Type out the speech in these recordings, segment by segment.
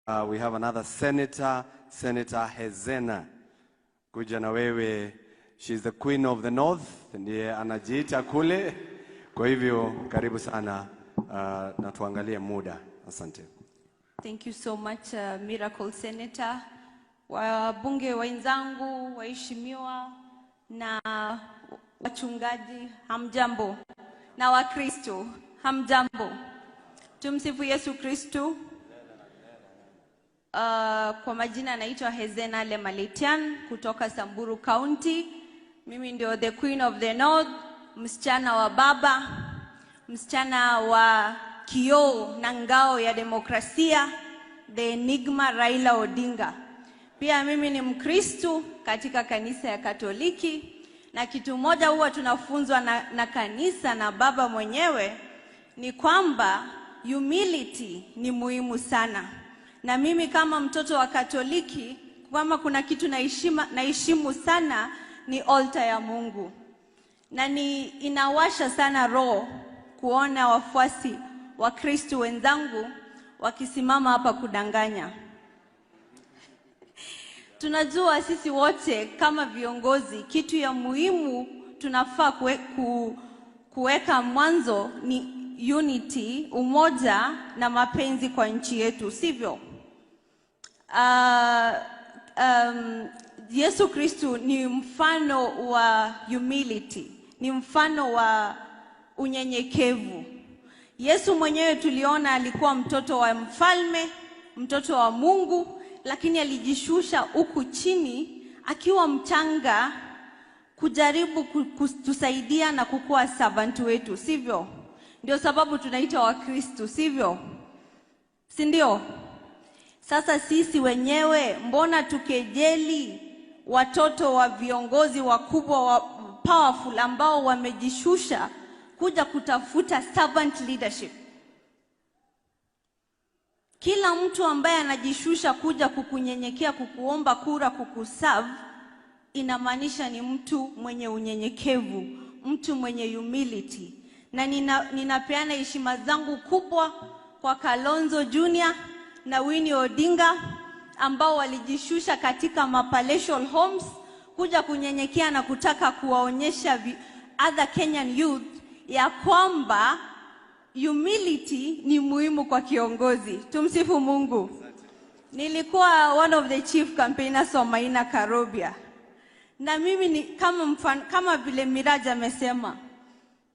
We have another senator, Senator Hezena. Kuja na wewe, she's the queen of the north, ndiye anajiita kule. Kwa hivyo karibu sana na tuangalie muda. Asante. Thank you so much, Miracle Senator. Wabunge wenzangu, waheshimiwa na wachungaji, hamjambo. Na Wakristo, hamjambo. Tumsifu Yesu Kristo. Kwa majina naitwa Hezena Lemaletian kutoka Samburu County. Mimi ndio the Queen of the North, msichana wa baba, msichana wa kioo na ngao ya demokrasia, the enigma Raila Odinga. Pia mimi ni Mkristo katika kanisa ya Katoliki, na kitu moja huwa tunafunzwa na kanisa na baba mwenyewe ni kwamba humility ni muhimu sana. Na mimi kama mtoto wa Katoliki, kama kuna kitu naheshimu sana ni altar ya Mungu. Na inawasha sana roho kuona wafuasi wa Kristo wenzangu wakisimama hapa kudanganya. Tunajua sisi wote kama viongozi, kitu ya muhimu tunafaa kuweka mwanzo ni unity, umoja na mapenzi kwa nchi yetu, sivyo? Yesu Kristo ni mfano wa humility, ni mfano wa unyenyekevu. Yesu mwenyewe tuliona alikuwa mtoto wa mfalme, mtoto wa Mungu, lakini alijishusha huku chini akiwa mchanga kujaribu kutusaidia na kukuwa servant wetu, sivyo? Ndio sababu tunaitwa Wakristo, sivyo? Si ndio? Sasa sisi wenyewe mbona tukejeli watoto wa viongozi wakubwa wa powerful ambao wamejishusha kuja kutafuta servant leadership? Kila mtu ambaye anajishusha kuja kukunyenyekea, kukuomba kura, kukuserve, inamaanisha ni mtu mwenye unyenyekevu, mtu mwenye humility. Na ninapeana heshima zangu kubwa kwa Kalonzo Junior na Winnie Odinga ambao walijishusha katika palatial homes kuja kunyenyekea na kutaka kuwaonyesha other Kenyan youth ya kwamba humility ni muhimu kwa kiongozi. Tumsifu Mungu. Nilikuwa one of the chief campaigners wa Maina Karobia. Na mimi ni kama vile Miraja amesema,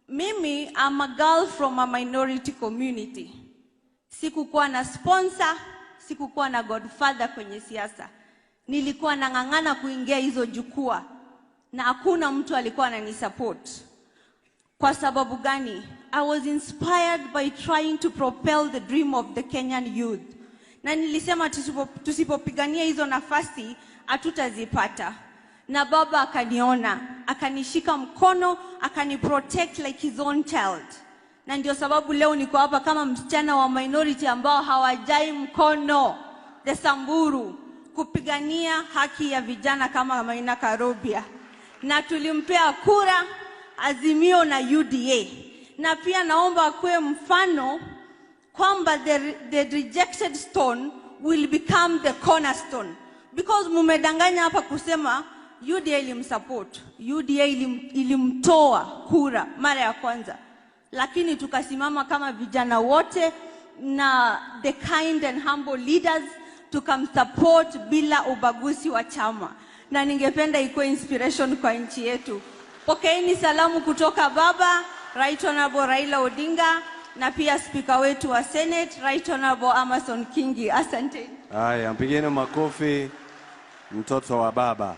mimi am a girl from a minority community. Sikukuwa na sponsor, sikukuwa na godfather kwenye siasa. Nilikuwa nang'ang'ana kuingia hizo jukwaa na hakuna mtu alikuwa ananisupport. Kwa sababu gani? I was inspired by trying to propel the dream of the Kenyan youth. Na nilisema tusipopigania hizo nafasi hatutazipata. Na baba akaniona, akanishika mkono, akaniprotect like his own child. Na ndio sababu leo niko hapa kama msichana wa minority ambao hawajai mkono the Samburu kupigania haki ya vijana kama Maina Karobia. Na tulimpea kura Azimio na UDA. Na pia naomba kuwe mfano kwamba the rejected stone will become the cornerstone. Because mumedanganya hapa kusema UDA ilimsupport, UDA ilimtoa kura mara ya kwanza. Lakini tukasimama kama vijana wote na the kind and humble leaders tukamsupport bila ubaguzi wa chama. Na ningependa ikuwe inspiration kwa nchi yetu. Pokeeni salamu kutoka baba Right Honorable Raila Odinga na pia speaker wetu wa Senate Right Honorable Amason Kingi. Asante. Haya, mpigeni makofi mtoto wa baba.